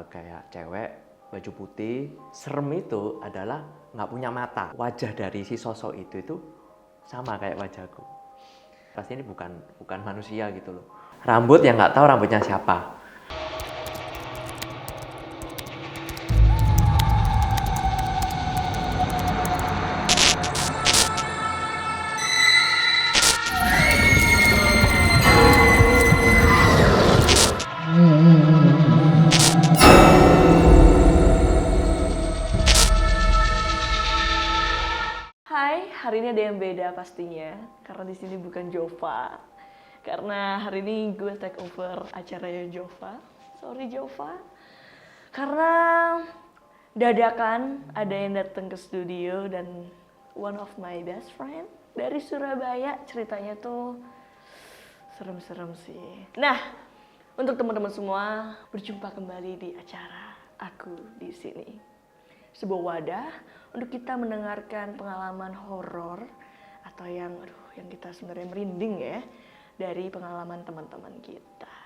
kayak cewek baju putih. Serem itu adalah nggak punya mata. Wajah dari si sosok itu sama kayak wajahku. Pasti ini bukan manusia gitu loh. Rambut yang nggak tahu rambutnya siapa. Hai, hari ini ada yang beda pastinya, karena di sini bukan Jova. Karena hari ini gue take over acaranya Jova. Sorry Jova. Karena dadakan ada yang datang ke studio dan one of my best friend dari Surabaya, ceritanya tuh serem-serem sih. Nah, untuk teman-teman semua, berjumpa kembali di acara aku di sini. Sebuah wadah untuk kita mendengarkan pengalaman horor atau yang kita sebenarnya merinding ya dari pengalaman teman-teman kita.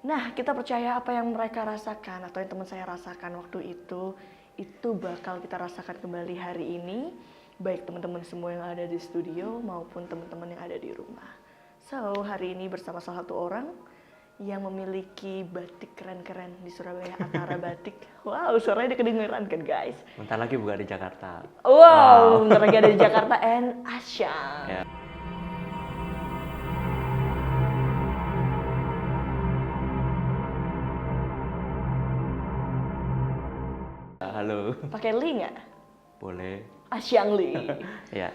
Nah, kita percaya apa yang mereka rasakan atau yang teman saya rasakan waktu itu bakal kita rasakan kembali hari ini, baik teman-teman semua yang ada di studio maupun teman-teman yang ada di rumah. So, hari ini bersama salah satu orang yang memiliki batik keren-keren di Surabaya, Akara Batik. Wow, suaranya kedengeran kan guys? Bentar lagi buka di Jakarta. Wow, bentar lagi ada di Jakarta and Asyang. Ya. Halo. Pakai li nggak? Boleh. Asyang li. Ya.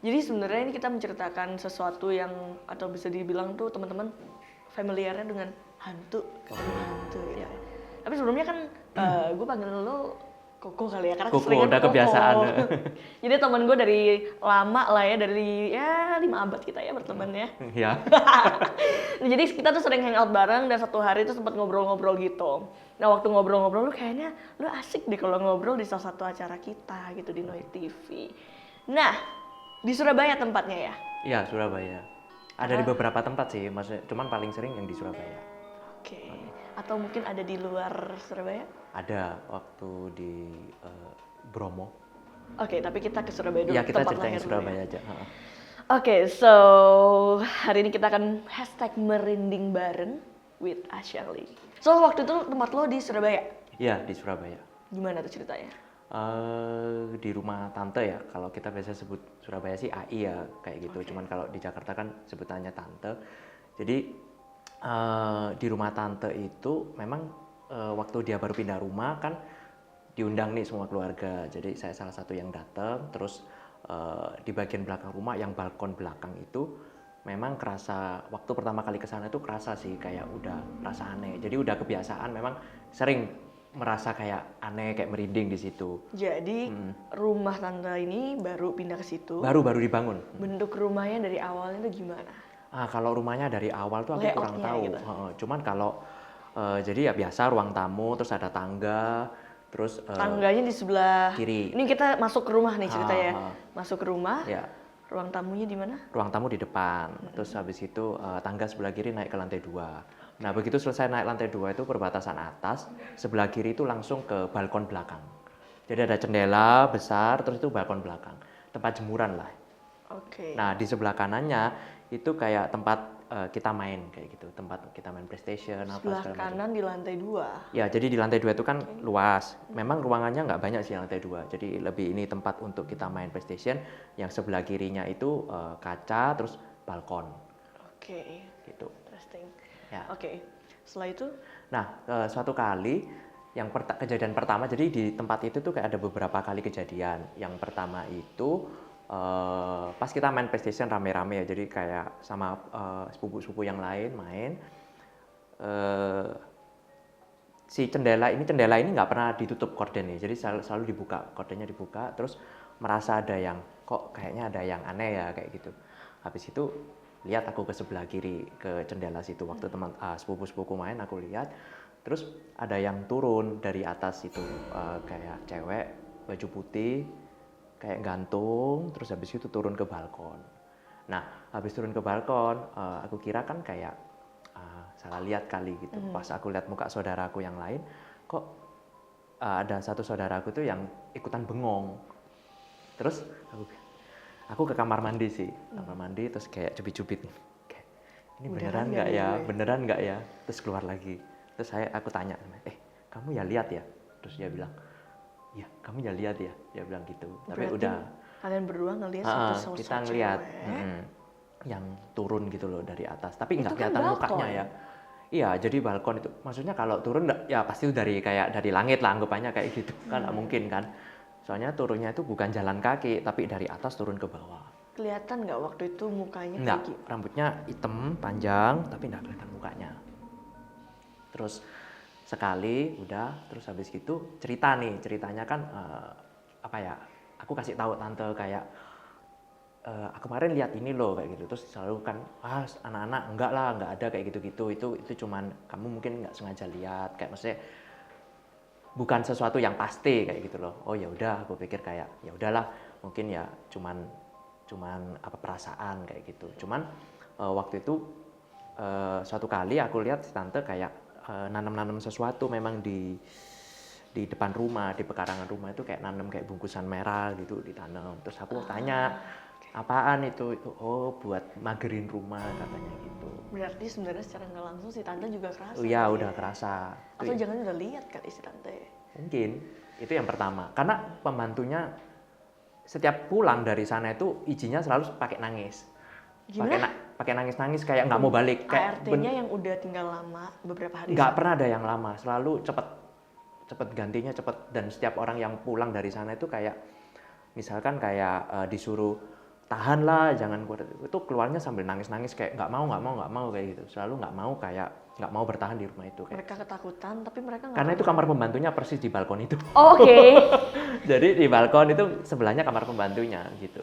Jadi sebenarnya ini kita menceritakan sesuatu yang atau bisa dibilang tuh teman-teman familiarnya dengan hantu, hantu ya. Tapi sebelumnya kan gue panggil lo Koko kali ya, karena Koko keseringan udah Koko. kebiasaan. Jadi teman gue dari lama lah ya, dari 5 abad kita ya berteman ya. Ya. Nah, jadi kita tuh sering hangout bareng dan satu hari tuh sempat ngobrol-ngobrol gitu. Nah waktu ngobrol-ngobrol lu kayaknya lu asik deh kalau ngobrol di salah satu acara kita gitu di Noi TV. Nah di Surabaya tempatnya ya? Iya, Surabaya. Ada di beberapa tempat sih, maksudnya cuman paling sering yang di Surabaya. Oke. Atau mungkin ada di luar Surabaya? Ada waktu di Bromo. Oke, tapi kita ke Surabaya dulu. Iya, kita tempat ceritain lahir Surabaya dulu ya. aja. Oke, so hari ini kita akan #merinding bareng with Asyali. So waktu itu tempat lo di Surabaya? Iya, di Surabaya. Gimana tuh ceritanya? Di rumah tante ya, kalau kita biasa sebut Surabaya sih AI ya, kayak gitu. Cuman kalau di Jakarta kan sebutannya tante. Jadi di rumah tante itu memang waktu dia baru pindah rumah kan diundang nih semua keluarga. Jadi saya salah satu yang datang, terus di bagian belakang rumah yang balkon belakang itu memang kerasa waktu pertama kali ke sana itu kerasa sih kayak udah rasa aneh. Jadi udah kebiasaan, memang sering merasa kayak aneh, kayak merinding di situ. Jadi rumah tante ini baru pindah ke situ. Baru dibangun. Bentuk rumahnya dari awalnya itu gimana? Kalau rumahnya dari awal tuh aku kurang Layoutnya tahu. gitu. Cuman kalau jadi ya biasa ruang tamu, terus ada tangga, terus Tangganya di sebelah kiri. Ini kita masuk ke rumah nih ceritanya. Masuk ke rumah. Ya, Ruang tamunya di mana? ruang tamu di depan. Terus habis itu tangga sebelah kiri naik ke lantai 2. Nah, begitu selesai naik lantai 2 itu perbatasan atas, sebelah kiri itu langsung ke balkon belakang. Jadi ada jendela besar, terus itu balkon belakang. Tempat jemuran lah. Oke. Nah, di sebelah kanannya itu kayak tempat kita main kayak gitu. Tempat kita main PlayStation apa Sebelah segala macam. kanan di lantai 2. Ya, jadi di lantai 2 itu kan luas. Memang ruangannya nggak banyak sih lantai 2. Jadi lebih ini tempat untuk kita main PlayStation. Yang sebelah kirinya itu kaca, terus balkon. Oke. Gitu. Interesting. Ya. Oke. Setelah itu? Nah, suatu kali yang kejadian pertama, jadi di tempat itu tuh kayak ada beberapa kali kejadian. Yang pertama itu pas kita main PlayStation rame-rame ya, jadi kayak sama sepupu-sepupu yang lain main. Si jendela ini nggak pernah ditutup kordennya, jadi selalu dibuka, kordennya dibuka, terus merasa ada yang kok kayaknya ada yang aneh ya kayak gitu. Habis itu lihat aku ke sebelah kiri ke jendela situ waktu teman sepupu-sepupuku main, aku lihat terus ada yang turun dari atas itu kayak cewek baju putih kayak gantung, terus habis itu turun ke balkon. Nah, habis turun ke balkon aku kira kan kayak salah lihat kali gitu. Pas aku lihat muka saudaraku yang lain, kok ada satu saudaraku tuh yang ikutan bengong. Terus aku ke kamar mandi sih, kamar mandi terus kayak cubit-cubit, kayak ini beneran nggak ya, beneran nggak ya, terus keluar lagi. Terus aku tanya, kamu ya lihat ya? Terus dia bilang, ya kamu ya lihat ya, dia bilang gitu. Tapi berarti udah kalian berdua ngelihat satu sosok kita ngelihat yang turun gitu loh dari atas, tapi nggak kelihatan mukanya ya. Iya, jadi balkon itu, maksudnya kalau turun ya pasti dari langit lah anggapannya kayak gitu, kan nggak mungkin kan. Soalnya turunnya itu bukan jalan kaki, tapi dari atas turun ke bawah. Kelihatan nggak waktu itu mukanya? Nggak, rambutnya hitam panjang, tapi nggak kelihatan mukanya. Terus sekali udah, terus habis gitu ceritanya kan aku kasih tahu tante kayak aku kemarin lihat ini loh kayak gitu. Terus selalu kan anak-anak enggak lah, enggak ada kayak gitu-gitu, itu cuman kamu mungkin nggak sengaja lihat, kayak maksudnya bukan sesuatu yang pasti kayak gitu loh. Oh ya udah, aku pikir kayak ya udahlah, mungkin ya cuman perasaan kayak gitu. Cuman waktu itu suatu kali aku lihat si tante kayak nanam sesuatu memang di depan rumah, di pekarangan rumah itu kayak nanam kayak bungkusan merah gitu ditanam. Terus aku tanya, apaan itu? Oh, buat magerin rumah katanya gitu. Berarti sebenarnya secara nggak langsung si tante juga kerasa. Iya, udah kerasa. Atau jangan udah lihat kali si tante. Mungkin itu yang pertama. Karena pembantunya setiap pulang dari sana itu izinnya selalu pakai nangis. Pakai nangis kayak nggak mau balik. ART-nya yang udah tinggal lama beberapa hari. Nggak pernah ada yang lama, selalu cepet gantinya cepet. Dan setiap orang yang pulang dari sana itu kayak misalkan kayak disuruh tahan lah, jangan keluar, itu keluarnya sambil nangis kayak nggak mau kayak gitu, selalu nggak mau bertahan di rumah itu. Kayak. Mereka ketakutan, tapi mereka nggak. Karena itu kamar pembantunya persis di balkon itu. Oke. Jadi di balkon itu sebelahnya kamar pembantunya gitu.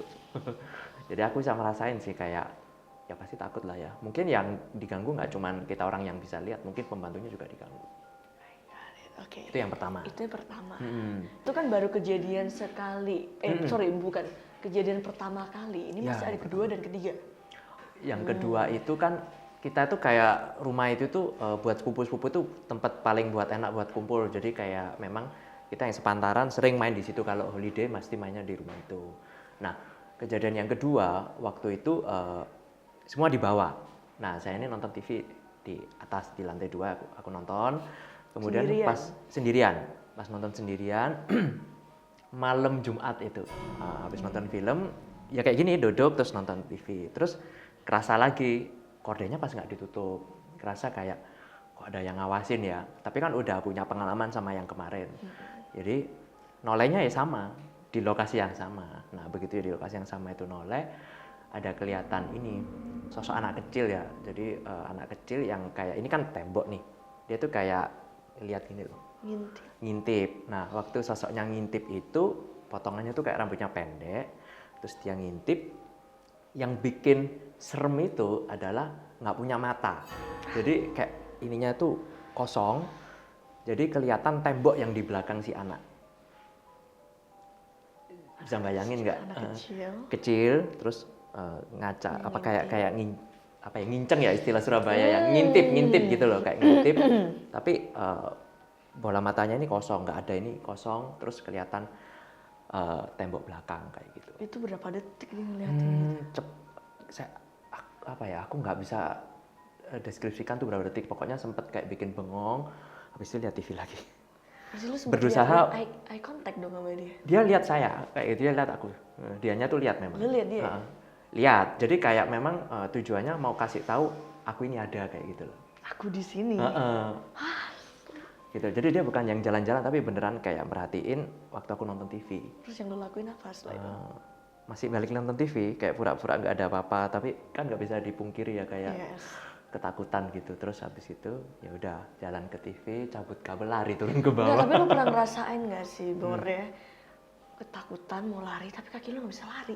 Jadi aku bisa merasain sih kayak ya pasti takut lah ya. Mungkin yang diganggu nggak cuman kita orang yang bisa lihat, mungkin pembantunya juga diganggu. Oke. Itu yang pertama. Itu kan baru kejadian sekali. Sorry, bukan. Kejadian pertama kali. Ini masih ada kedua dan ketiga. Yang kedua itu kan kita tuh kayak rumah itu tuh buat sepupu-sepupu tuh tempat paling buat enak buat kumpul. Jadi kayak memang kita yang sepantaran sering main di situ, kalau holiday mesti mainnya di rumah itu. Nah, kejadian yang kedua waktu itu semua di bawah. Nah, saya ini nonton TV di atas di lantai 2 aku nonton. Kemudian pas nonton sendirian malam Jumat itu habis nonton film ya kayak gini, duduk terus nonton TV, terus kerasa lagi kordenya pas nggak ditutup, kerasa kayak kok ada yang ngawasin ya, tapi kan udah punya pengalaman sama yang kemarin. Jadi nolehnya ya sama di lokasi yang sama. Nah begitu ya di lokasi yang sama itu noleh, ada kelihatan ini sosok anak kecil ya. Jadi anak kecil yang kayak ini kan tembok nih, dia tuh kayak lihat gini loh, ngintip. Nah waktu sosoknya ngintip itu potongannya tuh kayak rambutnya pendek, terus dia ngintip. Yang bikin serem itu adalah nggak punya mata, jadi kayak ininya tuh kosong, jadi kelihatan tembok yang di belakang si anak. Bisa bayangin nggak? Kecil terus ngaca kayak nginceng ya istilah Surabaya, yang ngintip gitu loh, kayak ngintip tapi bola matanya ini kosong, nggak ada, ini kosong, terus kelihatan tembok belakang kayak gitu. Itu berapa detik dia ngeliatin gitu? Aku nggak bisa deskripsikan tuh berapa detik, pokoknya sempet kayak bikin bengong, habis itu lihat TV lagi. Berusaha eye contact dong sama dia. Dia lihat saya, kayak gitu, dia lihat aku. Dianya tuh lihat memang. Lu lihat dia? Lihat, jadi kayak memang tujuannya mau kasih tahu aku ini ada kayak gitu loh. Aku di sini. Gitu. Jadi dia bukan yang jalan-jalan, tapi beneran kayak merhatiin waktu aku nonton TV. Terus yang lo lakuin apa setelah itu? Masih balik nonton TV, kayak pura-pura nggak ada apa-apa, tapi kan nggak bisa dipungkiri ya kayak ketakutan gitu. Terus habis itu ya udah jalan ke TV, cabut kabel, lari turun ke bawah. Tapi lo pernah ngerasain nggak sih Bor ya, ketakutan mau lari tapi kaki lo nggak bisa lari?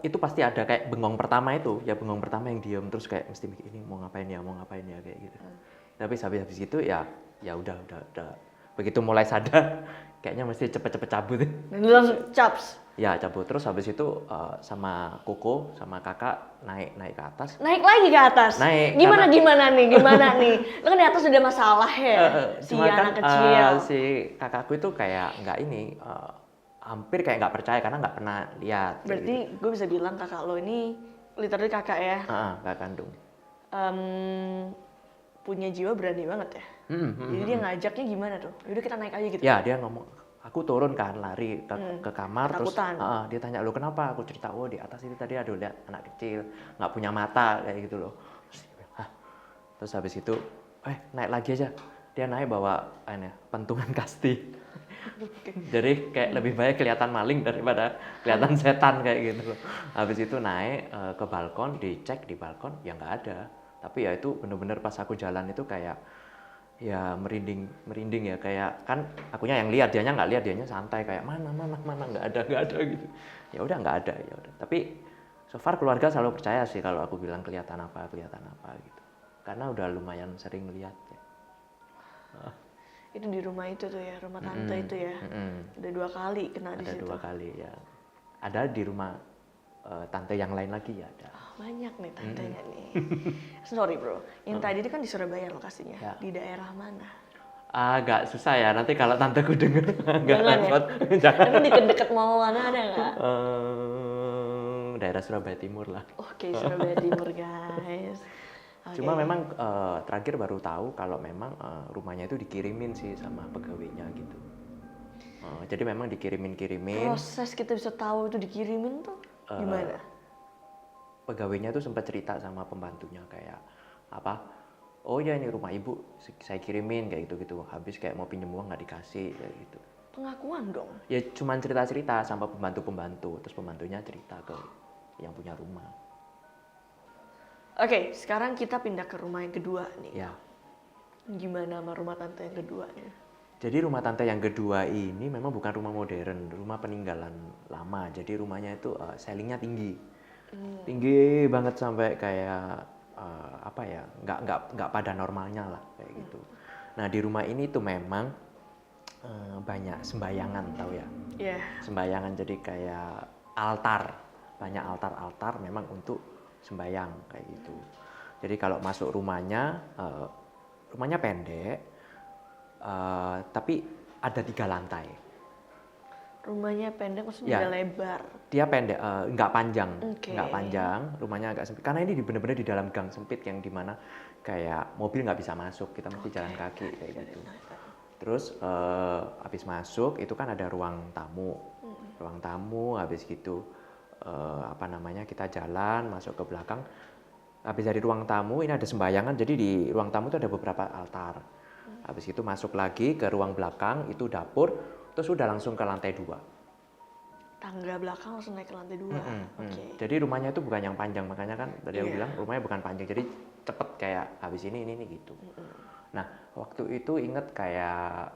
Itu pasti ada kayak bengong pertama itu, ya bengong pertama yang diem terus kayak mesti mikir ini mau ngapain ya kayak gitu. Tapi habis itu ya udah begitu mulai sadar kayaknya mesti cepet-cepet cabut. Dan langsung caps. Ya cabut terus habis itu sama Koko sama kakak naik ke atas. Naik lagi ke atas. Naik, Gimana karena- gimana nih? Lo kan di atas udah masalah ya, si Cuma kan anak kecil. si kakakku itu kayak nggak ini hampir kayak nggak percaya karena nggak pernah lihat. kayak Berarti gitu. gue bisa bilang kakak lo ini literally kakak ya. Kakak kandung. Punya jiwa berani banget ya. Jadi dia ngajaknya gimana tuh? Yaudah kita naik aja gitu. Ya dia ngomong, aku turun kan lari ke kamar terus Ketakutan. dia tanya lo kenapa? Aku cerita di atas itu tadi ada lihat anak kecil nggak punya mata kayak gitu loh. Terus dia bilang, "Hah?" Terus habis itu naik lagi aja. Dia naik bawa pentungan kasti. Jadi kayak lebih baik kelihatan maling daripada kelihatan setan kayak gitu loh. Habis itu naik ke balkon, dicek di balkon ya nggak ada. Tapi ya itu bener-bener pas aku jalan itu kayak ya merinding ya kayak kan akunya yang lihat dianya nggak lihat dianya santai kayak mana nggak ada gitu. Ya udah nggak ada ya udah. Tapi so far keluarga selalu percaya sih kalau aku bilang kelihatan apa gitu. Karena udah lumayan sering lihat ya. Itu di rumah itu tuh ya, rumah tante itu ya. Udah 2 kali kena di Ada situ. 2 kali ya. Ada di rumah tante yang lain lagi ya ada. Banyak nih tantenya nih. Sorry bro, yang tadi itu kan di Surabaya lokasinya. Ya. Di daerah mana? Agak susah ya nanti kalau tanteku denger agak Jangan ya? repot. Jangan. Tapi deket-deket mana ada nggak? Daerah Surabaya Timur lah. Oke, Surabaya Timur guys. Oke. Cuma memang terakhir baru tahu kalau memang rumahnya itu dikirimin sih sama pegawainya gitu. Jadi memang dikirimin. Proses kita bisa tahu itu dikirimin tuh gimana? Pegawainya tuh sempat cerita sama pembantunya kayak apa? Oh ya ini rumah ibu saya kirimin kayak gitu. Habis kayak mau pinjem uang nggak dikasih kayak gitu. Pengakuan dong. Ya cuman cerita-cerita sama pembantu. Terus pembantunya cerita ke yang punya rumah. Oke, sekarang kita pindah ke rumah yang kedua nih. Ya. Gimana sama rumah tante yang kedua nih? Jadi rumah tante yang kedua ini memang bukan rumah modern, rumah peninggalan lama. Jadi rumahnya itu ceilingnya tinggi, tinggi banget sampai kayak apa ya, nggak pada normalnya lah kayak gitu. Nah di rumah ini tuh memang banyak sembayangan tahu ya, sembayangan jadi kayak altar, banyak altar memang untuk sembayang kayak gitu. Jadi kalau masuk rumahnya pendek. Tapi ada 3 lantai. Rumahnya pendek maksudnya nggak lebar? Dia pendek, nggak panjang, Okay. nggak panjang. Rumahnya agak sempit. Karena ini benar-benar di dalam gang sempit yang dimana kayak mobil nggak bisa masuk, kita mesti jalan kaki kayak gitu. Terus habis masuk itu kan ada ruang tamu, habis gitu kita jalan masuk ke belakang. Habis dari ruang tamu ini ada sembayangan, jadi di ruang tamu itu ada beberapa altar. Habis itu masuk lagi ke ruang belakang, itu dapur, terus udah langsung ke lantai 2. Tangga belakang langsung naik ke lantai 2. Okay. Jadi rumahnya itu bukan yang panjang, makanya kan tadi aku bilang rumahnya bukan panjang, jadi cepet kayak habis ini gitu. Nah waktu itu inget kayak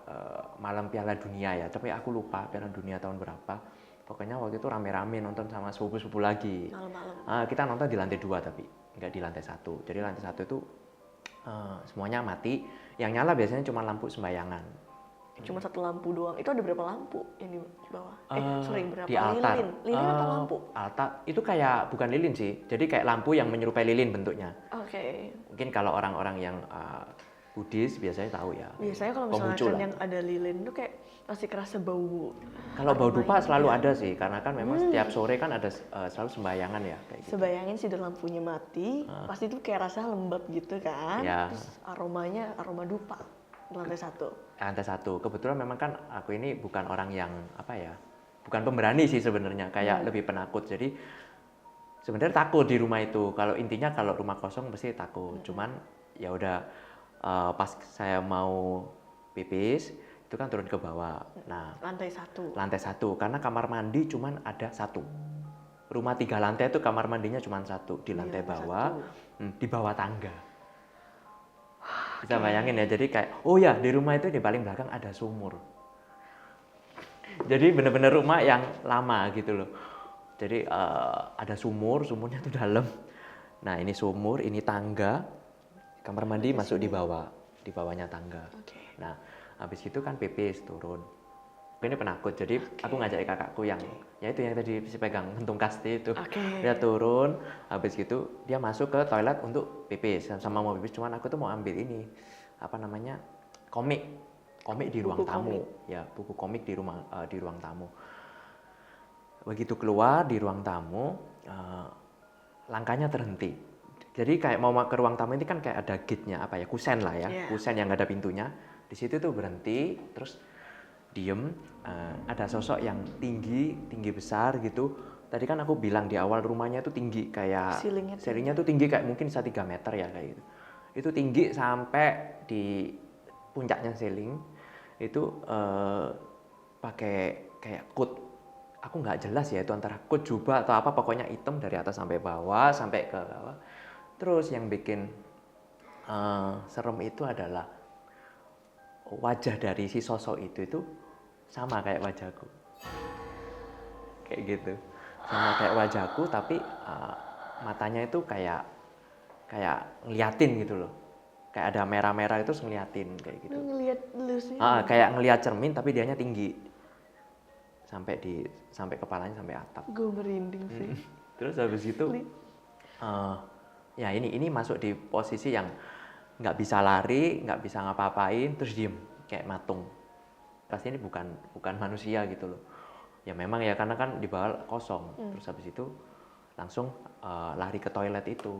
malam Piala Dunia ya, tapi aku lupa Piala Dunia tahun berapa. Pokoknya waktu itu rame-rame nonton sama sepupu-sepupu lagi. Malam-malam. Kita nonton di lantai 2 tapi nggak di lantai 1. Jadi lantai 1 itu semuanya mati, yang nyala biasanya cuma lampu sembayangan. Cuma 1 lampu doang. Itu ada berapa lampu yang di bawah? Berapa Di altar. Lilin atau lampu? Altar itu kayak bukan lilin sih, jadi kayak lampu yang menyerupai lilin bentuknya. Oke. Mungkin kalau orang-orang yang Buddhis biasanya tahu ya. Biasanya kalau misalnya yang ada lilin itu kayak masih kerasa bau. Kalau bau dupa selalu ada sih, karena kan memang setiap sore kan ada selalu sembayangan ya kayak gitu. Sebayangin sih udah lampunya mati, pasti itu kayak rasa lembab gitu kan. Ya. Terus aromanya aroma dupa di lantai 1. Lantai 1. Kebetulan memang kan aku ini bukan orang yang bukan pemberani sih sebenarnya, kayak lebih penakut. Jadi sebenarnya takut di rumah itu. Kalau intinya kalau rumah kosong pasti takut. Cuman ya udah pas saya mau pipis itu kan turun ke bawah. Nah, lantai 1. Lantai 1 karena kamar mandi cuman ada 1. Rumah 3 lantai itu kamar mandinya cuma 1 di lantai bawah, di bawah tangga. Bisa bayangin ya, jadi kayak di rumah itu di paling belakang ada sumur. Jadi benar-benar rumah yang lama gitu loh. Jadi ada sumurnya tuh dalam. Nah ini sumur, ini tangga, kamar mandi masuk di bawah, di bawahnya tangga. Okay. Nah habis itu kan pipis turun. Aku ini penakut, jadi aku ngajak kakakku yang ya itu yang tadi si pegang kentung kasti itu. Oke. Dia turun, habis gitu dia masuk ke toilet untuk pipis sama mau pipis, cuman aku tuh mau ambil ini apa namanya komik di ruang Buku tamu, komik. ya buku komik di ruang tamu. Begitu keluar di ruang tamu, langkahnya terhenti. Jadi kayak mau ke ruang tamu ini kan kayak ada gate-nya apa ya, kusen lah ya, Yeah. kusen yang nggak ada pintunya. Di situ tuh berhenti, terus diem. Ada sosok yang tinggi besar gitu. Tadi kan aku bilang di awal rumahnya tuh tinggi kayak ceilingnya tuh tinggi kayak mungkin bisa 3 meter ya kayak gitu. Itu tinggi sampai di puncaknya ceiling itu pakai kayak coat. Aku nggak jelas ya itu antara coat jubah atau apa, pokoknya hitam dari atas sampai bawah sampai ke bawah. Terus yang bikin serem itu adalah wajah dari si sosok itu sama kayak wajahku, kayak gitu, sama kayak wajahku tapi matanya itu kayak ngeliatin gitu loh, kayak ada merah-merah itu ngeliatin kayak gitu. Ngeliat lu sih. Kayak ngeliat cermin tapi dianya tinggi sampai kepalanya sampai atap. Gue merinding sih. Terus habis itu ya ini masuk di posisi yang nggak bisa lari, nggak bisa ngapa-ngapain, terus diem kayak matung. Pasti ini bukan manusia gitu loh. Ya memang ya karena kan di bawah kosong. Terus habis itu langsung lari ke toilet itu.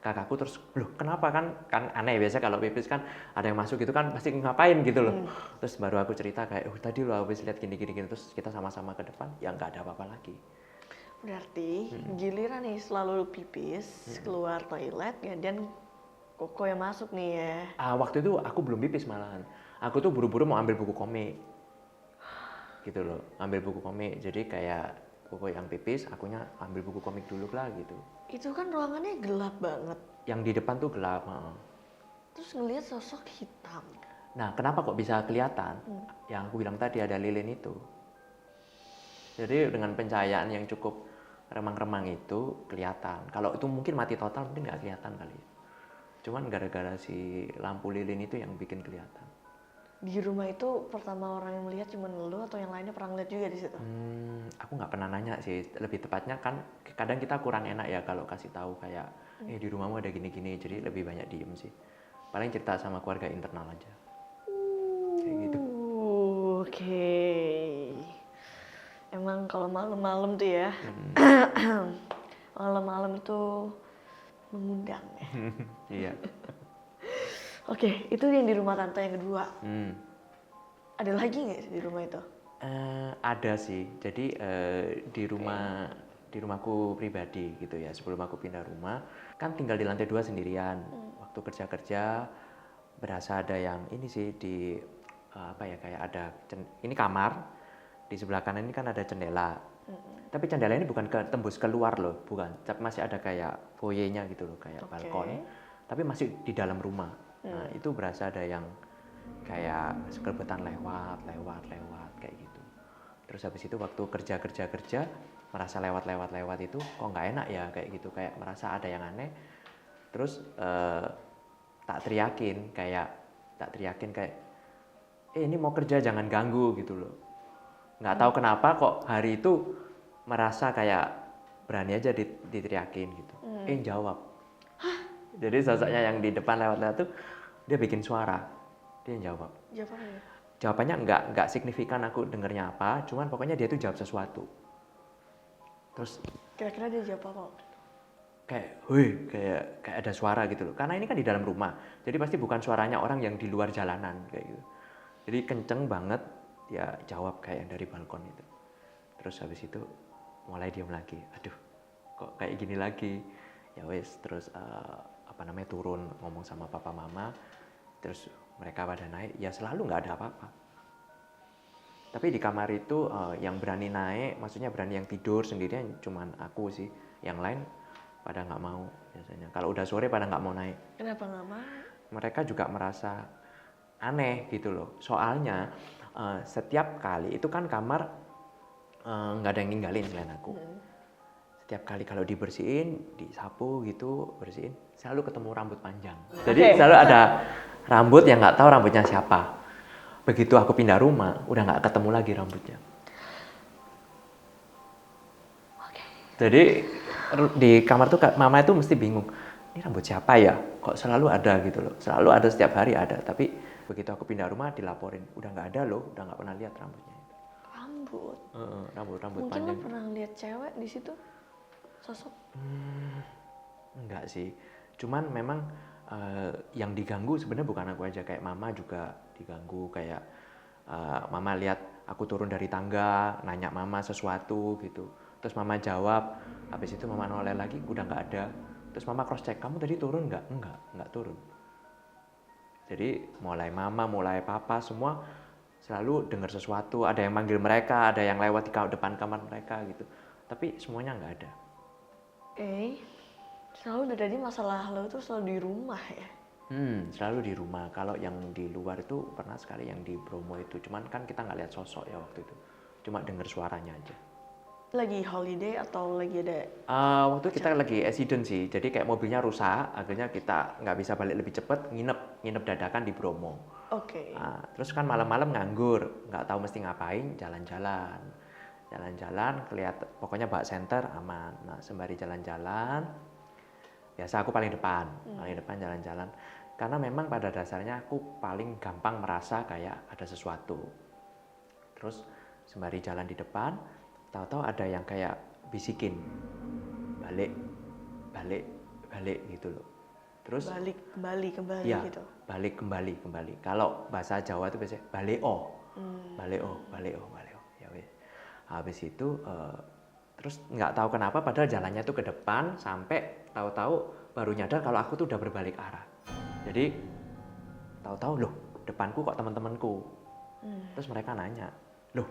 Kakakku terus, loh kenapa kan aneh biasa kalau pipis kan ada yang masuk gitu kan pasti ngapain gitu loh. Terus baru aku cerita kayak, tadi lo habis lihat gini terus kita sama-sama ke depan, ya nggak ada apa-apa lagi. Berarti giliran nih selalu pipis keluar toilet ya, dan Koko yang masuk nih ya. Waktu itu aku belum pipis malahan. Aku tuh buru-buru mau ambil buku komik. Gitu loh, ambil buku komik. Jadi kayak Koko yang pipis, akunya ambil buku komik dulu lah gitu. Itu kan ruangannya gelap banget. Yang di depan tuh gelap. Terus ngelihat sosok hitam. Nah, kenapa kok bisa kelihatan? Yang aku bilang tadi ada lilin itu. Jadi dengan pencahayaan yang cukup remang-remang itu kelihatan. Kalau itu mungkin mati total mungkin nggak kelihatan kali. Cuman gara-gara si lampu lilin itu yang bikin kelihatan. Di rumah itu pertama orang yang melihat cuma lu atau yang lainnya pernah ngeliat juga di situ? Aku nggak pernah nanya sih. Lebih tepatnya kan kadang kita kurang enak ya kalau kasih tahu kayak di rumahmu ada gini-gini. Jadi lebih banyak diem sih. Paling cerita sama keluarga internal aja. Kayak gitu. Oke. Emang kalau malam-malam tuh ya, malam-malam itu mengundang ya. Iya. Oke, itu yang di rumah tante yang kedua. Ada lagi nggak di rumah itu? Ada sih. Jadi di rumahku pribadi gitu ya. Sebelum aku pindah rumah, kan tinggal di lantai 2 sendirian. Waktu kerja berasa ada yang ini sih di kayak ada ini kamar. Di sebelah kanan ini kan ada jendela. Tapi jendela ini bukan tembus keluar loh, bukan. Tapi masih ada kayak foyernya gitu loh, kayak balkon. Tapi masih di dalam rumah. Nah, itu berasa ada yang kayak sekelbetan lewat kayak gitu. Terus habis itu waktu kerja merasa lewat itu kok nggak enak ya kayak gitu, kayak merasa ada yang aneh. Terus tak teriakin kayak ini mau kerja jangan ganggu gitu loh. Nggak tahu kenapa kok hari itu merasa kayak berani aja diteriakin gitu. Jawab. Jadi sosoknya yang di depan lewat tuh dia bikin suara, dia jawab. Jawabannya nggak signifikan aku dengernya apa, cuman pokoknya dia tuh jawab sesuatu. Terus kira-kira dia jawab apa? Kayak, kayak ada suara gitu loh. Karena ini kan di dalam rumah, jadi pasti bukan suaranya orang yang di luar jalanan kayak gitu. Jadi kenceng banget, dia jawab kayak yang dari balkon itu. Terus habis itu mulai diam lagi. Aduh, kok kayak gini lagi? Ya wes, terus turun ngomong sama papa mama. Terus mereka pada naik, ya selalu nggak ada apa-apa. Tapi di kamar itu yang berani naik, maksudnya berani yang tidur sendirian cuman aku sih. Yang lain pada nggak mau biasanya. Kalau udah sore pada nggak mau naik. Kenapa nggak mau? Mereka juga merasa aneh gitu loh. Soalnya setiap kali itu kan kamar nggak ada yang ninggalin selain aku. Setiap kali kalau dibersihin, disapu gitu, bersihin, selalu ketemu rambut panjang. Jadi selalu ada rambut yang nggak tahu rambutnya siapa. begitu aku pindah rumah udah nggak ketemu lagi rambutnya. Jadi di kamar tuh mama itu mesti bingung, ini rambut siapa ya? Kok selalu ada gitu loh, selalu ada, setiap hari ada. Tapi begitu aku pindah rumah dilaporin, udah nggak ada loh, udah nggak pernah lihat rambutnya. Rambut? Rambut Mungkin panjang. lo pernah lihat cewek di situ? Sosok? Enggak sih, cuman memang yang diganggu sebenarnya bukan aku aja, kayak mama juga diganggu. Kayak mama lihat aku turun dari tangga, nanya mama sesuatu gitu. Terus mama jawab, habis itu mama noleh lagi, udah nggak ada. Terus mama cross check, kamu tadi turun nggak? Nggak turun. Jadi mulai mama, mulai papa, semua selalu dengar sesuatu. Ada yang manggil mereka, ada yang lewat di depan kamar mereka gitu. Tapi semuanya nggak ada. Selalu dari masalah lo itu selalu di rumah ya? Selalu di rumah. Kalau yang di luar itu pernah sekali yang di Bromo itu. Cuman kan kita nggak lihat sosok ya waktu itu. Cuma dengar suaranya aja. Lagi holiday atau lagi ada? Waktu kita lagi accident sih, jadi kayak mobilnya rusak, akhirnya kita nggak bisa balik lebih cepat, nginep dadakan di Bromo. Oke. Terus kan malam-malam nganggur, nggak tahu mesti ngapain, jalan-jalan, kelihatan pokoknya Bak Center aman. Nah sembari jalan-jalan, biasa aku paling depan jalan-jalan, karena memang pada dasarnya aku paling gampang merasa kayak ada sesuatu. Terus sembari jalan di depan, tahu-tahu ada yang kayak bisikin, balik gitu loh. Terus kembali ya, gitu. balik kembali. Kalau bahasa Jawa itu biasanya baleo. Ya wes. Habis itu terus nggak tahu kenapa padahal jalannya tuh ke depan, sampai tahu-tahu baru nyadar kalau aku tuh udah berbalik arah. Jadi tahu-tahu loh, depanku kok teman-temanku. Terus mereka nanya, "Loh,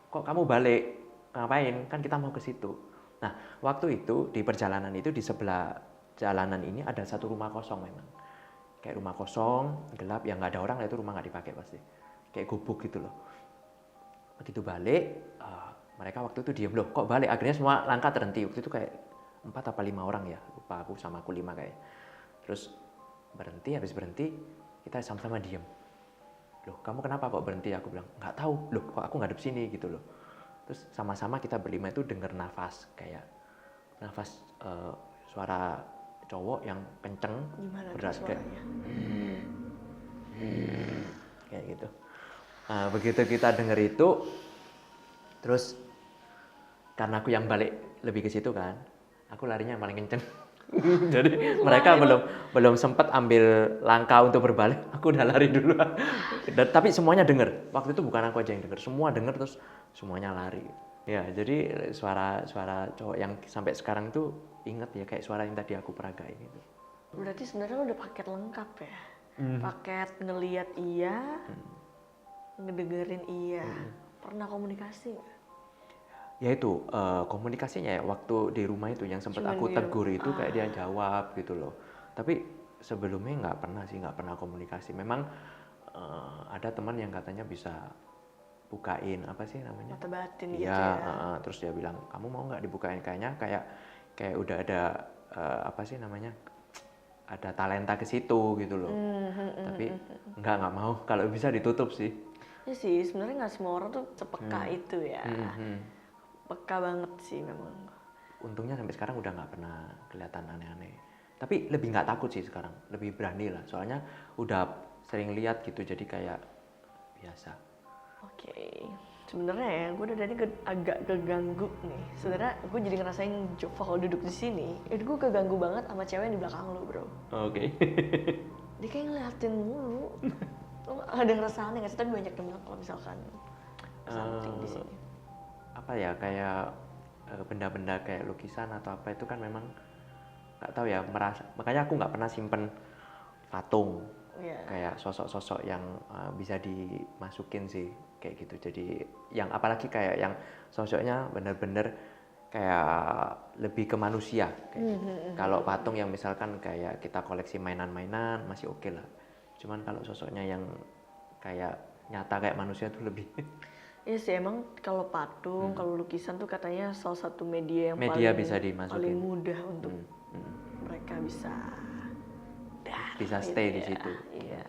kok kamu balik? Ngapain? Kan kita mau ke situ." Nah, waktu itu di perjalanan itu di sebelah jalanan ini ada satu rumah kosong memang. Kayak rumah kosong, gelap, yang nggak ada orang, itu rumah nggak dipakai pasti. Kayak gubuk gitu loh. Begitu balik, mereka waktu itu diem, loh kok balik? Akhirnya semua langkah terhenti. Waktu itu kayak 4 apa 5 orang ya, lupa aku, sama aku 5 kayak. Terus berhenti, habis berhenti kita sama-sama diem. Loh kamu kenapa kok berhenti? Aku bilang, nggak tahu, loh kok aku ngadep sini gitu loh. Terus sama-sama kita berlima itu dengar nafas, kayak nafas suara cowok yang kenceng. Gimana berat suaranya? Kayak gitu. Nah, begitu kita dengar itu, terus karena aku yang balik lebih ke situ kan, aku larinya yang paling kenceng. Jadi mereka belum sempat ambil langkah untuk berbalik, aku udah lari duluan. Tapi semuanya dengar. Waktu itu bukan aku aja yang dengar, semua dengar, terus semuanya lari. Ya, jadi suara cowok yang sampai sekarang itu inget ya, kayak suara yang tadi aku peragain itu. Berarti sebenarnya lo udah paket lengkap ya? Paket ngelihat iya, ngedengerin iya. Pernah komunikasi nggak? Ya itu komunikasinya ya, waktu di rumah itu yang sempat aku tegur itu kayak dia jawab gitu loh. Tapi sebelumnya nggak pernah komunikasi. Memang ada teman yang katanya bisa bukain apa sih namanya? Mata batin gitu ya. Terus dia bilang, kamu mau nggak dibukain? Kayaknya kayak udah ada apa sih namanya? Ada talenta ke situ gitu loh. Tapi nggak mau, kalau bisa ditutup sih. Ya sih, sebenarnya nggak semua orang tuh sepeka itu ya. Peka banget sih memang. Untungnya sampai sekarang udah nggak pernah kelihatan aneh-aneh. Tapi lebih nggak takut sih sekarang, lebih berani lah. Soalnya udah sering lihat gitu, jadi kayak biasa. Oke. Sebenarnya ya, gue udah tadi agak keganggu nih. Sebenarnya gue jadi ngerasain Jova kalau duduk di sini. Itu gue keganggu banget sama cewek yang di belakang lo, bro. Oke. Dia kayak ngeliatin mulu. Lo ada ngerasa aneh nggak sih? Tapi banyak yang bilang kalau misalkan something di sini. Apa ya, kayak benda-benda kayak lukisan atau apa itu kan memang nggak tahu ya, merasa. Makanya aku nggak pernah simpen patung. Kayak sosok-sosok yang bisa dimasukin sih kayak gitu. Jadi yang apalagi kayak yang sosoknya bener-bener kayak lebih ke manusia kayak gitu. Kalau patung yang misalkan kayak kita koleksi mainan-mainan masih oke lah. Cuman kalau sosoknya yang kayak nyata kayak manusia tuh lebih. Iya sih, emang kalau patung, kalau lukisan tuh katanya salah satu media yang bisa dimasukin, paling mudah untuk mereka bisa stay di situ. Iya.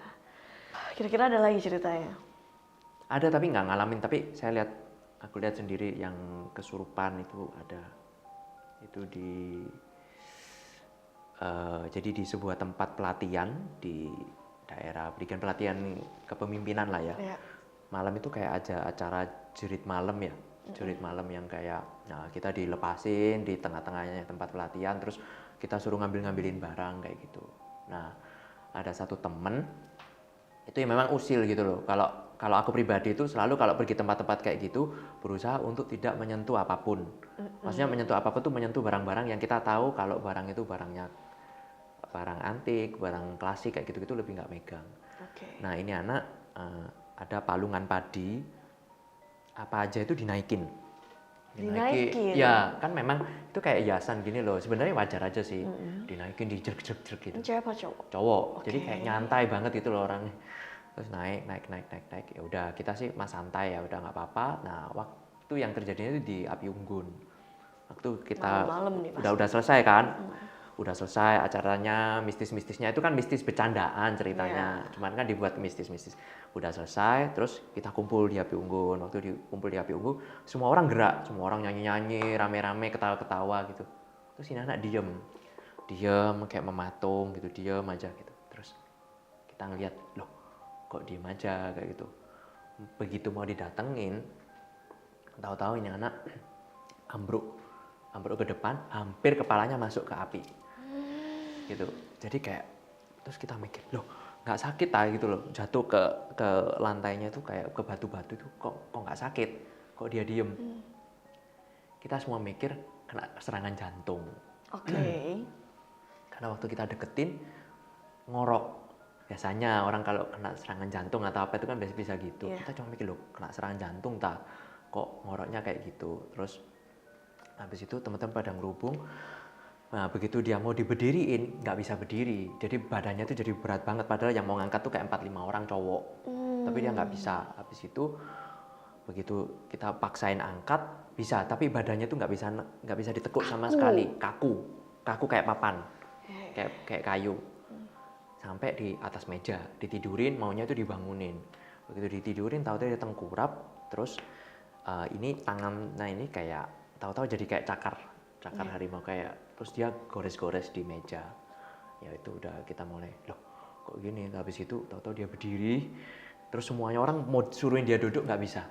Kira-kira ada lagi ceritanya? Ada tapi nggak ngalamin, tapi aku lihat sendiri yang kesurupan itu ada. Itu jadi di sebuah tempat pelatihan di daerah berikan pelatihan kepemimpinan lah ya. Iya. Malam itu kayak aja acara jerit malam ya. Jerit malam yang kayak kita dilepasin di tengah-tengahnya tempat pelatihan, terus kita suruh ngambilin barang kayak gitu. Nah, ada satu temen itu yang memang usil gitu loh. Kalau aku pribadi itu selalu kalau pergi tempat-tempat kayak gitu berusaha untuk tidak menyentuh apapun. Maksudnya menyentuh apapun tuh menyentuh barang-barang yang kita tahu kalau barang itu barang antik, barang klasik kayak gitu-gitu lebih nggak megang. Nah ini anak ada palungan padi, apa aja itu dinaikin. Ya kan memang itu kayak hiasan gini loh. Sebenarnya wajar aja sih dinaikin, dijerk-jerk gitu. Cewek apa cowok? Cowok. Jadi kayak nyantai banget gitu loh orangnya. Terus naik. Ya udah kita sih mas santai ya udah nggak apa-apa. Nah waktu yang terjadinya itu di Api Unggun. Waktu kita malam-malam nih, udah selesai kan. Udah selesai acaranya, mistis-mistisnya itu kan mistis bercandaan ceritanya. Cuman kan dibuat mistis-mistis. Udah selesai, terus kita kumpul di Api Unggun. Waktu kumpul di Api Unggun, semua orang gerak, semua orang nyanyi-nyanyi, rame-rame, ketawa-ketawa gitu. Terus ini anak diem kayak mematung gitu, diem aja gitu. Terus kita ngeliat, loh kok diem aja kayak gitu. Begitu mau didatengin, tahu-tahu ini anak ambruk ke depan, hampir kepalanya masuk ke api. Gitu. Jadi kayak terus kita mikir, loh nggak sakit gitu loh, jatuh ke lantainya itu kayak ke batu-batu itu kok nggak sakit, kok dia diem. Kita semua mikir kena serangan jantung. Karena waktu kita deketin ngorok, biasanya orang kalau kena serangan jantung atau apa itu kan biasa bisa gitu. Kita cuma mikir, loh kena serangan jantung kok ngoroknya kayak gitu. Terus habis itu teman-teman pada ngerubung. Nah begitu dia mau diberdiriin nggak bisa berdiri, jadi badannya tuh jadi berat banget, padahal yang mau ngangkat tuh kayak 4-5 orang cowok, tapi dia nggak bisa. Habis itu begitu kita paksain angkat bisa, tapi badannya tuh nggak bisa ditekuk sama sekali, kaku kayak papan, kayak kayu. Sampai di atas meja ditidurin, maunya itu dibangunin. Begitu ditidurin tahu-tahu dia tengkurap, terus ini tangan, nah ini kayak tahu-tahu jadi kayak cakar harimau kayak, terus dia gores-gores di meja. Ya itu udah kita mulai, loh kok gini. Habis itu tahu-tahu dia berdiri, terus semuanya orang mau suruhin dia duduk nggak bisa.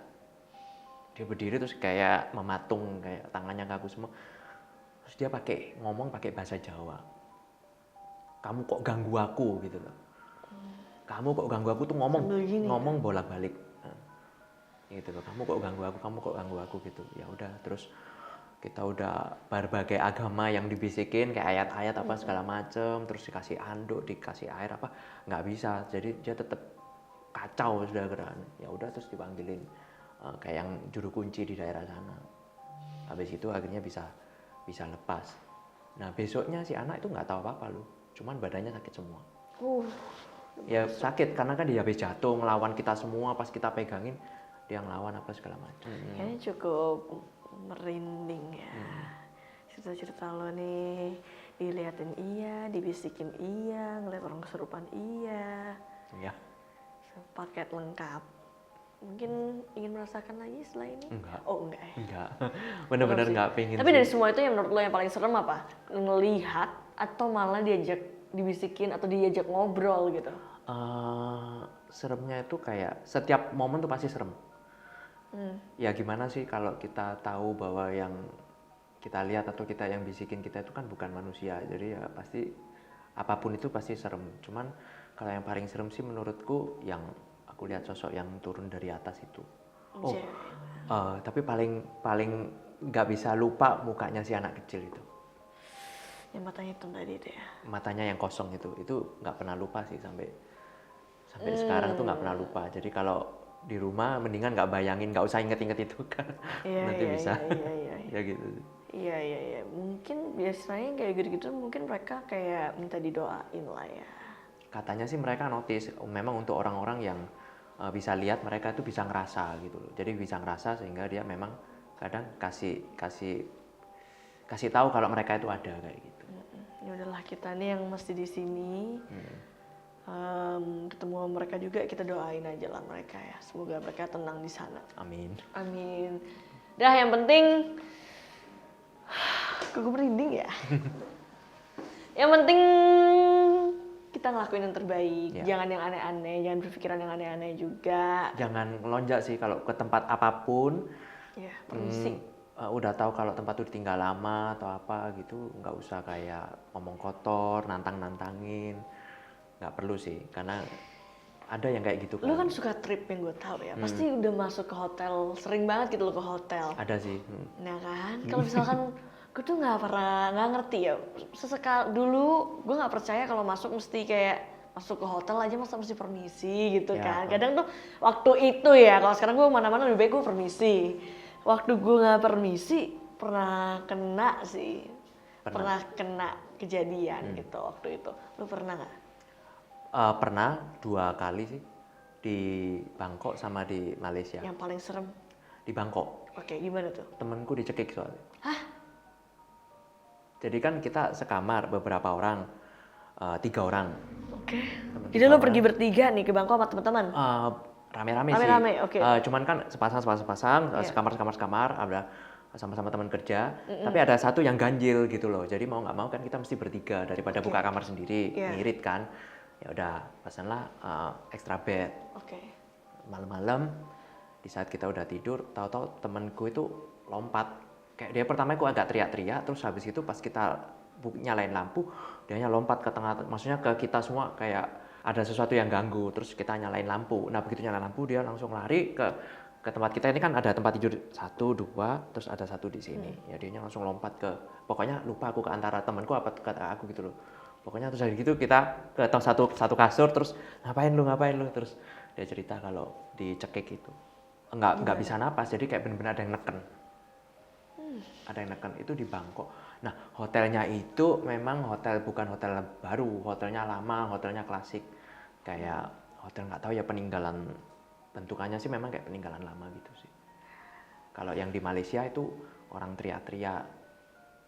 Dia berdiri terus kayak mematung, kayak tangannya kaku semua. Terus dia ngomong pakai bahasa Jawa. Kamu kok ganggu aku gitu loh. Kamu kok ganggu aku tuh ngomong bolak-balik. Gitu loh. Kamu kok ganggu aku gitu. Ya udah terus kita udah berbagai agama yang dibisikin kayak ayat-ayat apa segala macem, terus dikasih anduk, dikasih air apa, nggak bisa. Jadi dia tetap kacau sudah geran. Ya udah terus dipanggilin kayak yang juru kunci di daerah sana. Habis itu akhirnya bisa lepas. Nah besoknya si anak itu nggak tahu apa-apa loh, cuman badannya sakit semua. Ya sakit karena kan dia habis jatuh ngelawan kita semua, pas kita pegangin dia ngelawan apa segala macam. Kayaknya cukup merinding ya. Cerita-cerita lo nih, diliatin iya, dibisikin iya, ngeliat orang kesurupan iya. Iya. Paket lengkap. Mungkin ingin merasakan lagi setelah ini? Enggak. Oh enggak ya? Enggak. Bener-bener enggak pengen. Tapi dari semua itu yang menurut lo yang paling serem apa? Ngelihat atau malah diajak dibisikin atau diajak ngobrol gitu? Seremnya itu kayak setiap momen tuh pasti serem. Ya gimana sih kalau kita tahu bahwa yang kita lihat atau kita yang bisikin kita itu kan bukan manusia, jadi ya pasti apapun itu pasti serem. Cuman kalau yang paling serem sih menurutku yang aku lihat sosok yang turun dari atas itu. Tapi paling nggak bisa lupa mukanya si anak kecil itu. Yang matanya hitam tadi itu ya? Matanya yang kosong itu nggak pernah lupa sih sampai sekarang tuh nggak pernah lupa. Jadi kalau di rumah mendingan nggak bayangin, nggak usah inget-inget itu kan. Nanti bisa. Ya gitu. Iya. Mungkin biasanya kayak gitu-gitu mungkin mereka kayak minta didoain lah ya. Katanya sih mereka notice, memang untuk orang-orang yang bisa lihat, mereka itu bisa ngerasa gitu loh. Jadi bisa ngerasa sehingga dia memang kadang kasih tahu kalau mereka itu ada kayak gitu. Ya udahlah, kita nih yang mesti di sini. Ketemu mereka juga, kita doain aja lah mereka ya, semoga mereka tenang di sana. Amin. Amin. Dah, yang penting kok gue merinding ya. Yang penting kita ngelakuin yang terbaik, Ya. jangan yang aneh-aneh, jangan berpikiran yang aneh-aneh juga. Jangan melonjak sih kalau ke tempat apapun. Ya, permisi. Udah tahu kalau tempat itu tinggal lama atau apa gitu, nggak usah kayak ngomong kotor, nantang-nantangin. Nggak perlu sih, karena ada yang kayak gitu kan. Lu kan suka trip yang gue tahu ya, pasti udah masuk ke hotel, sering banget gitu lo ke hotel. Ada sih. Nah kan, kalau misalkan gue tuh nggak ngerti ya, sesekali dulu gue nggak percaya kalau masuk mesti kayak masuk ke hotel aja mesti permisi gitu Ya, kan. Kadang tuh waktu itu ya, kalau sekarang gue mana-mana lebih baik gue permisi. Waktu gue nggak permisi pernah kena sih, pernah kena kejadian gitu waktu itu. Lu pernah nggak? Pernah 2 kali sih, di Bangkok sama di Malaysia. Yang paling serem? Di Bangkok, Oke, gimana tuh? temenku dicekik soalnya. Hah? Jadi kan kita sekamar beberapa orang, 3 orang. Oke. Jadi lo pergi bertiga nih ke Bangkok sama teman-teman? Rame-rame sih. Rame-rame, oke. Cuman kan sepasang, sekamar, ada sama-sama teman kerja. Tapi ada satu yang ganjil gitu loh. Jadi mau nggak mau kan kita mesti bertiga daripada buka kamar sendiri, ngirit kan. Ya udah, pesanlah extra bed. Oke. Malam-malam di saat kita udah tidur, tahu-tahu temanku itu lompat. Kayak dia pertama aku agak teriak-teriak, terus habis itu pas kita nyalain lampu, dia lompat ke tengah, maksudnya ke kita semua kayak ada sesuatu yang ganggu, terus kita nyalain lampu. Nah begitu nyalain lampu dia langsung lari ke tempat kita. Ini kan ada tempat tidur 1, 2, terus ada 1 di sini. Ya dia langsung lompat ke, pokoknya lupa aku ke antara temanku apa ke aku gitu loh. Pokoknya terus dari gitu kita ke satu kasur, terus ngapain lu, terus dia cerita kalau dicekik itu nggak bisa napas, jadi kayak benar-benar ada yang neken. Ada yang neken itu di Bangkok. Nah hotelnya itu memang bukan hotel baru, hotelnya lama, hotelnya klasik, kayak hotel nggak tahu ya, peninggalan, bentukannya sih memang kayak peninggalan lama gitu sih. Kalau yang di Malaysia itu orang teriak-teriak,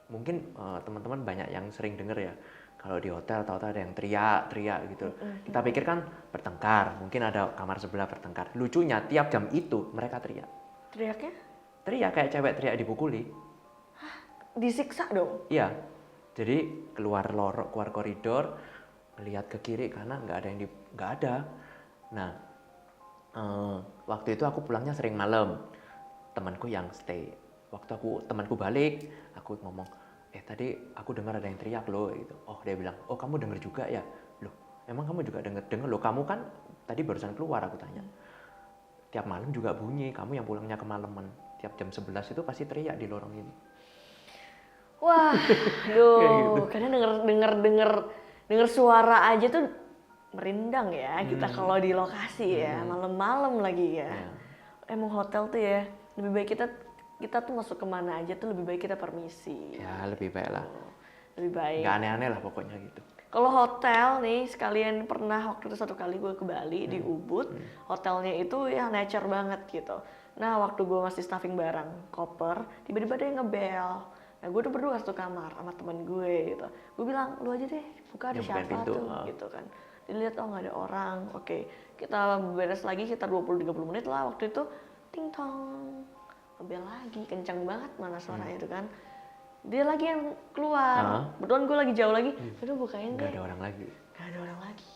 mungkin teman-teman banyak yang sering denger ya, kalau di hotel tahu-tahu ada yang teriak-teriak gitu. Kita pikir kan bertengkar, mungkin ada kamar sebelah bertengkar. Lucunya tiap jam itu mereka teriak. Teriaknya? Teriak kayak cewek teriak dipukuli. Disiksa dong? Iya. Jadi keluar koridor, melihat ke kiri kanan nggak ada. Nah, waktu itu aku pulangnya sering malam. Temanku yang stay. Waktu temanku balik, aku ngomong, tadi aku dengar ada yang teriak loh gitu. Oh, dia bilang, oh kamu dengar juga ya? Loh, emang kamu juga dengar loh, kamu kan tadi barusan keluar, aku tanya. Tiap malam juga bunyi, kamu yang pulangnya kemalaman. Tiap jam 11 itu pasti teriak di lorong ini. Wah, aduh, kadang denger suara aja tuh merindang ya kita kalau di lokasi ya, malam-malam lagi ya. Emang hotel tuh ya, lebih baik kita tuh masuk kemana aja tuh lebih baik kita permisi. Ya lebih baik lah. Lebih baik. Nggak aneh-aneh lah pokoknya gitu. Kalau hotel nih, sekalian pernah waktu itu 1 kali gue ke Bali di Ubud, hotelnya itu ya nature banget gitu. Nah waktu gue masih stuffing barang, koper, tiba-tiba ada yang ngebel. Nah gue tuh berdua 1 kamar sama teman gue gitu. Gue bilang, lu aja deh buka, ada siapa pintu, tuh gitu kan. Dilihat, oh nggak ada orang, oke. Kita beres lagi sekitar 20-30 menit lah waktu itu, ting tong, ngebel lagi, kencang banget mana suaranya itu kan. Dia lagi yang keluar, kebetulan gue lagi jauh lagi, udah bukain deh. Gak ada orang lagi. Gak ada orang lagi.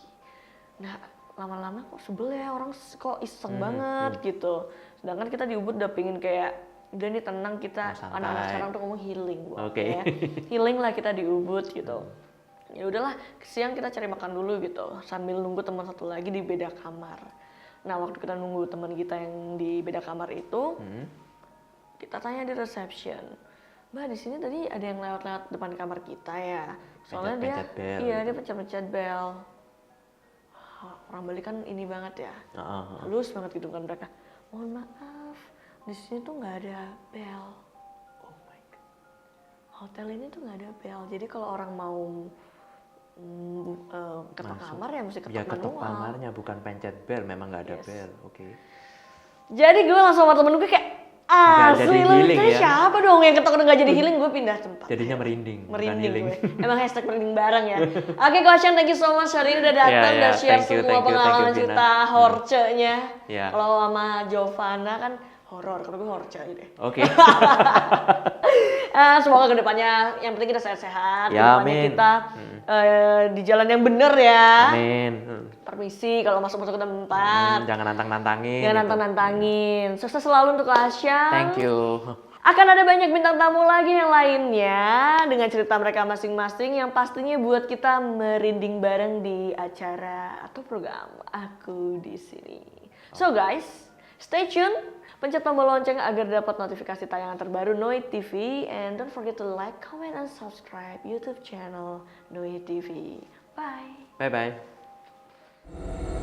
Nah lama-lama kok sebel ya, orang kok iseng banget gitu. Sedangkan kita di Ubud udah pingin kayak, udah nih tenang kita, anak-anak sekarang tuh ngomong healing. Ya. Healing lah kita di Ubud gitu. Ya udahlah, siang kita cari makan dulu gitu, sambil nunggu teman satu lagi di beda kamar. Nah waktu kita nunggu teman kita yang di beda kamar itu, kita tanya di reception, Mbak di sini tadi ada yang lewat-lewat depan kamar kita ya. Soalnya dia pencet-pencet bel. Orang Bali kan ini banget ya, halus banget gitu kan mereka. Mohon maaf, di sini tuh nggak ada bel. Oh my God. Hotel ini tuh nggak ada bel. Jadi kalau orang mau ketok kamar ya mesti ketok manual. Ya ketok kamarnya, bukan pencet bel, memang nggak ada bel. Oke. Jadi gue langsung sama temen gue kayak, nggak jadi Asli lo healing itu ya. siapa dong yang ketok nggak jadi healing, gue pindah tempat. Jadinya merinding, bukan Merinding healing. gue. Emang hashtag merinding bareng ya. Oke, Koshan, thank you so much hari ini udah datang, Yeah, udah yeah, share thank you, semua pengalaman Vina. cerita horce-nya. Yeah. Kalau sama Giovanna kan horor, kalau gue horce aja deh. Oke. Semoga kedepannya, yang penting kita sehat-sehat, Ya, kedepannya amin. kita di jalan yang bener ya. Amin. Permisi kalau masuk-masuk ke tempat. Jangan nantang-nantangin. Jangan gitu. nantang-nantangin. Sukses selalu untuk Koshan. Thank you. Akan ada banyak bintang tamu lagi yang lainnya dengan cerita mereka masing-masing yang pastinya buat kita merinding bareng di acara atau program Aku di Sini. So guys, stay tune, pencet tombol lonceng agar dapat notifikasi tayangan terbaru Noe TV, and don't forget to like, comment, and subscribe YouTube channel Noe TV. Bye. Bye bye.